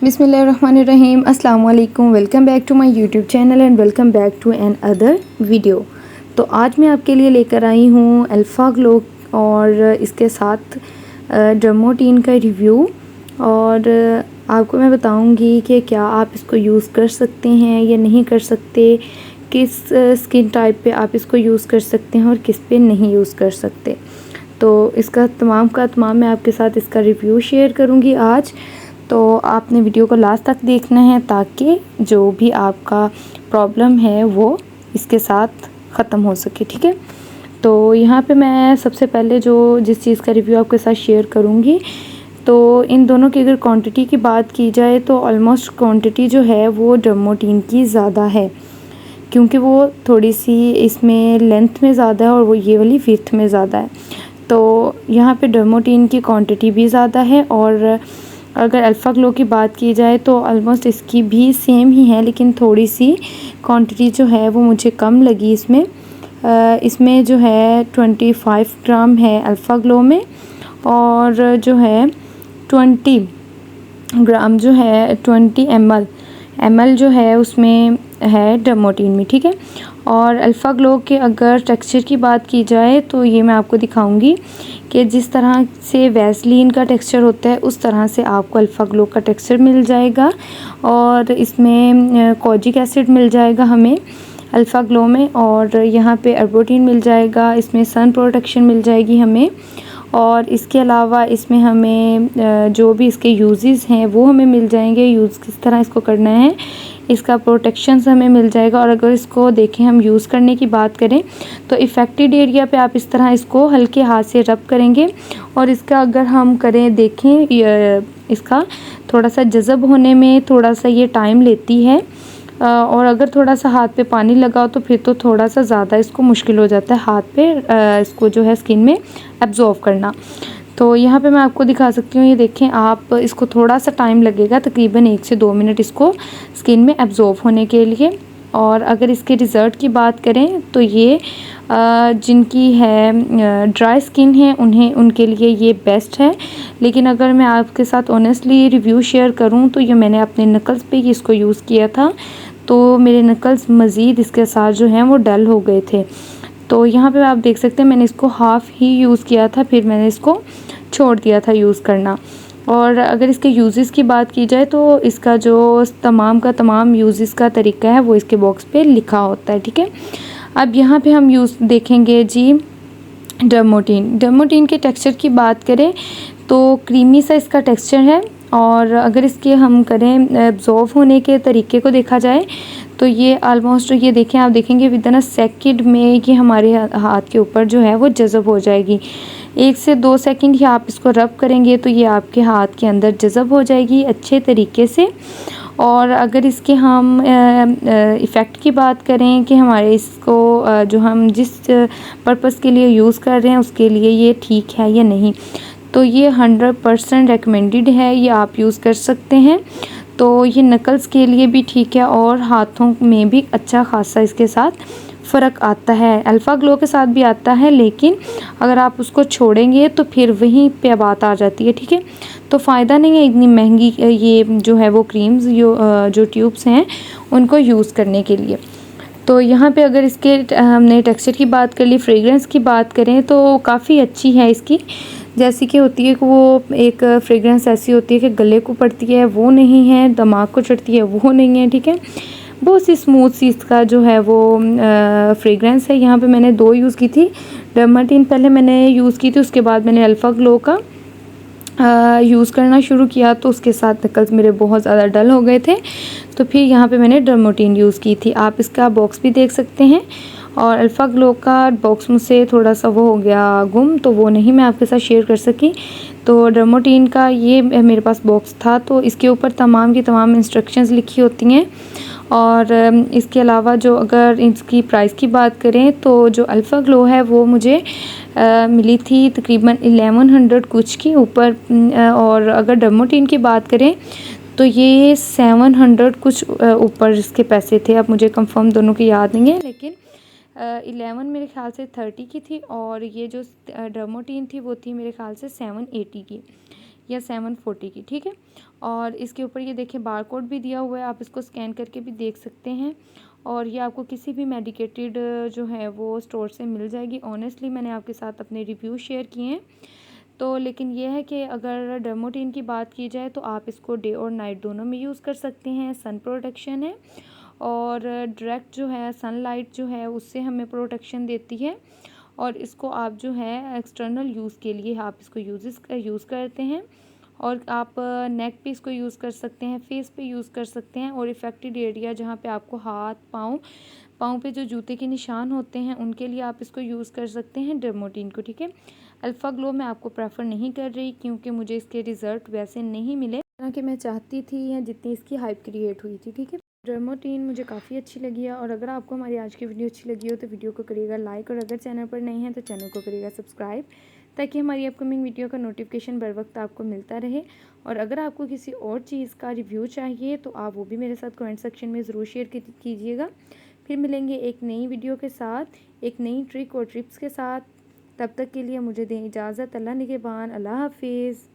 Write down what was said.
बिस्मिल्लाहिर्रहमानिर्रहीम अस्सलाम वालेकुम। Welcome back to my YouTube channel and welcome back to another video. तो आज मैं आपके लिए लेकर आई हूँ अल्फ़ा ग्लो और इसके साथ डर्मोटीन का रिव्यू। और आपको मैं बताऊँगी कि क्या आप इसको यूज़ कर सकते हैं या नहीं कर सकते, किस स्किन टाइप पे आप इसको यूज़ कर सकते हैं और किस पे नहीं यूज़ कर सकते। तो इसका तमाम मैं आपके साथ इसका रिव्यू शेयर करूँगी आज। तो आपने वीडियो को लास्ट तक देखना है ताकि जो भी आपका प्रॉब्लम है वो इसके साथ ख़त्म हो सके, ठीक है। तो यहाँ पे मैं सबसे पहले जिस चीज़ का रिव्यू आपके साथ शेयर करूँगी, तो इन दोनों की अगर क्वांटिटी की बात की जाए तो ऑलमोस्ट क्वांटिटी जो है वो डर्मोटीन की ज़्यादा है, क्योंकि वो थोड़ी सी इसमें लेंथ में ज़्यादा है और वो ये वाली विड्थ में ज़्यादा है। तो यहाँ पे डर्मोटीन की क्वांटिटी भी ज़्यादा है। और अगर अल्फ़ा ग्लो की बात की जाए तो ऑलमोस्ट इसकी भी सेम ही है, लेकिन थोड़ी सी क्वांटिटी जो है वो मुझे कम लगी इसमें जो है 25 ग्राम है अल्फ़ा ग्लो में, और जो है 20 ग्राम जो है 20 ml जो है उसमें है डर्मोटीन में, ठीक है। और अल्फ़ा ग्लो के अगर टेक्सचर की बात की जाए तो ये मैं आपको दिखाऊंगी कि जिस तरह से वैसलीन का टेक्सचर होता है उस तरह से आपको अल्फ़ा ग्लो का टेक्सचर मिल जाएगा। और इसमें कोजिक एसिड मिल जाएगा हमें अल्फ़ा ग्लो में, और यहाँ पे अर्बुटिन मिल जाएगा, इसमें सन प्रोटेक्शन मिल जाएगी हमें। और इसके अलावा इसमें हमें जो भी इसके यूजेस हैं वो हमें मिल जाएंगे, यूज़ किस तरह इसको करना है, इसका प्रोटेक्शन हमें मिल जाएगा। और अगर इसको देखें, हम यूज़ करने की बात करें तो इफ़ेक्टेड एरिया पे आप इस तरह इसको हल्के हाथ से रब करेंगे। और इसका अगर हम देखें इसका थोड़ा सा जज़ब होने में थोड़ा सा ये टाइम लेती है, और अगर थोड़ा सा हाथ पे पानी लगाओ तो फिर तो थोड़ा सा ज़्यादा इसको मुश्किल हो जाता है हाथ पे इसको जो है स्किन में एब्ज़ॉर्ब करना। तो यहाँ पे मैं आपको दिखा सकती हूँ, ये देखें आप, इसको थोड़ा सा टाइम लगेगा, तकरीबन 1 से 2 मिनट इसको स्किन में एब्ज़ॉर्ब होने के लिए। और अगर इसके रिज़ल्ट की बात करें तो ये जिनकी है ड्राई स्किन है उनके लिए ये बेस्ट है। लेकिन अगर मैं आपके साथ ऑनेस्टली रिव्यू शेयर करूं तो ये मैंने अपने नकल्स पे ही इसको यूज़ किया था, तो मेरे नकल्स मज़ीद इसके साथ जो हैं वो डल हो गए थे। तो यहाँ पे आप देख सकते हैं मैंने इसको हाफ़ ही यूज़ किया था, फिर मैंने इसको छोड़ दिया था यूज़ करना। और अगर इसके यूज़ेस की बात की जाए तो इसका जो तमाम यूज़ेस का तरीका है वो इसके बॉक्स पे लिखा होता है, ठीक है। अब यहाँ पे हम यूज़ देखेंगे जी डर्मोटीन के टेक्सचर की बात करें तो क्रीमी सा इसका टेक्सचर है। और अगर इसके हम करें एब्ज़ॉर्ब होने के तरीके को देखा जाए तो ये ऑलमोस्ट, ये देखें, आप देखेंगे विदिन अ सेकंड में ये हमारे हाथ के ऊपर जो है वो जज़ब हो जाएगी। 1 से 2 सेकंड ही आप इसको रब करेंगे तो ये आपके हाथ के अंदर जज़ब हो जाएगी अच्छे तरीके से। और अगर इसके हम इफ़ेक्ट की बात करें कि हमारे इसको जो हम जिस पर्पज़ के लिए यूज़ कर रहे हैं उसके लिए ये ठीक है या नहीं, तो ये 100% रिकमेंडेड है, ये आप यूज़ कर सकते हैं। तो ये नकल्स के लिए भी ठीक है और हाथों में भी अच्छा खासा इसके साथ फ़र्क आता है। अल्फ़ा ग्लो के साथ भी आता है, लेकिन अगर आप उसको छोड़ेंगे तो फिर वहीं पे बात आ जाती है, ठीक है। तो फ़ायदा नहीं है इतनी महंगी ये जो है वो क्रीम्स जो ट्यूब्स हैं उनको यूज़ करने के लिए। तो यहाँ पे अगर इसके हमने टेक्सचर की बात कर ली, फ्रेगरेंस की बात करें तो काफ़ी अच्छी है इसकी। जैसी कि होती है कि वो एक फ्रेगरेंस ऐसी होती है कि गले को पड़ती है वो नहीं है, दिमाग को चढ़ती है वो नहीं है, ठीक है। बहुत सी स्मूथ सी इसका जो है वो फ्रेगरेंस है। यहाँ पे मैंने 2 यूज़ की थी, डर्माटीन पहले मैंने यूज़ की थी, उसके बाद मैंने अल्फ़ा ग्लो का यूज़ करना शुरू किया तो उसके साथ नकल्स मेरे बहुत ज़्यादा डल हो गए थे, तो फिर यहाँ पे मैंने डर्मोटीन यूज़ की थी। आप इसका बॉक्स भी देख सकते हैं। और अल्फ़ा ग्लो का बॉक्स मुझसे थोड़ा सा वो हो गया गुम, तो वो नहीं मैं आपके साथ शेयर कर सकी। तो डर्मोटीन का ये मेरे पास बॉक्स था, तो इसके ऊपर तमाम की तमाम इंस्ट्रक्शंस लिखी होती हैं। और इसके अलावा जो अगर इसकी प्राइस की बात करें तो जो अल्फ़ा ग्लो है वो मुझे मिली थी तकरीबन 1100 कुछ की ऊपर। और अगर डर्मोटीन की बात करें तो ये 700 कुछ ऊपर इसके पैसे थे। अब मुझे कंफर्म दोनों की याद नहीं है, लेकिन 11 मेरे ख्याल से 30 की थी, और ये जो डर्मोटीन थी वो थी मेरे ख्याल से 780 की या 740 की, ठीक है। और इसके ऊपर ये देखें बारकोड भी दिया हुआ है, आप इसको स्कैन करके भी देख सकते हैं। और ये आपको किसी भी मेडिकेटेड जो है वो स्टोर से मिल जाएगी। ऑनेस्टली मैंने आपके साथ अपने रिव्यू शेयर किए हैं। तो लेकिन ये है कि अगर डर्मोटीन की बात की जाए तो आप इसको डे और नाइट दोनों में यूज़ कर सकते हैं। सन प्रोटेक्शन है और डायरेक्ट जो है सनलाइट जो है उससे हमें प्रोटेक्शन देती है। और इसको आप जो है एक्सटर्नल यूज़ के लिए आप इसको यूज़ करते हैं। और आप नेक पे इसको यूज़ कर सकते हैं, फेस पे यूज़ कर सकते हैं। और इफ़ेक्टेड एरिया जहाँ पे आपको हाथ पाँव पे जो जूते के निशान होते हैं उनके लिए आप इसको यूज़ कर सकते हैं डर्मोटीन को, ठीक है। अल्फ़ा ग्लो मैं आपको प्रेफर नहीं कर रही क्योंकि मुझे इसके रिज़ल्ट वैसे नहीं मिले जितना कि मैं चाहती थी या जितनी इसकी हाइप क्रिएट हुई थी, ठीक है। डर्मोटीन मुझे काफ़ी अच्छी लगी है। और अगर आपको हमारी आज की वीडियो अच्छी लगी हो तो वीडियो को करिएगा लाइक, और अगर चैनल पर नए हैं तो चैनल को करिएगा सब्सक्राइब, ताकि हमारी अपकमिंग वीडियो का नोटिफिकेशन बर वक्त आपको मिलता रहे। और अगर आपको किसी और चीज़ का रिव्यू चाहिए तो आप वो भी मेरे साथ कमेंट सेक्शन में ज़रूर शेयर कीजिएगा। फिर मिलेंगे एक नई वीडियो के साथ, एक नई ट्रिक और टिप्स के साथ। तब तक के लिए मुझे दें इजाज़त। अल्लाह निगहबान। अल्लाह हाफिज़।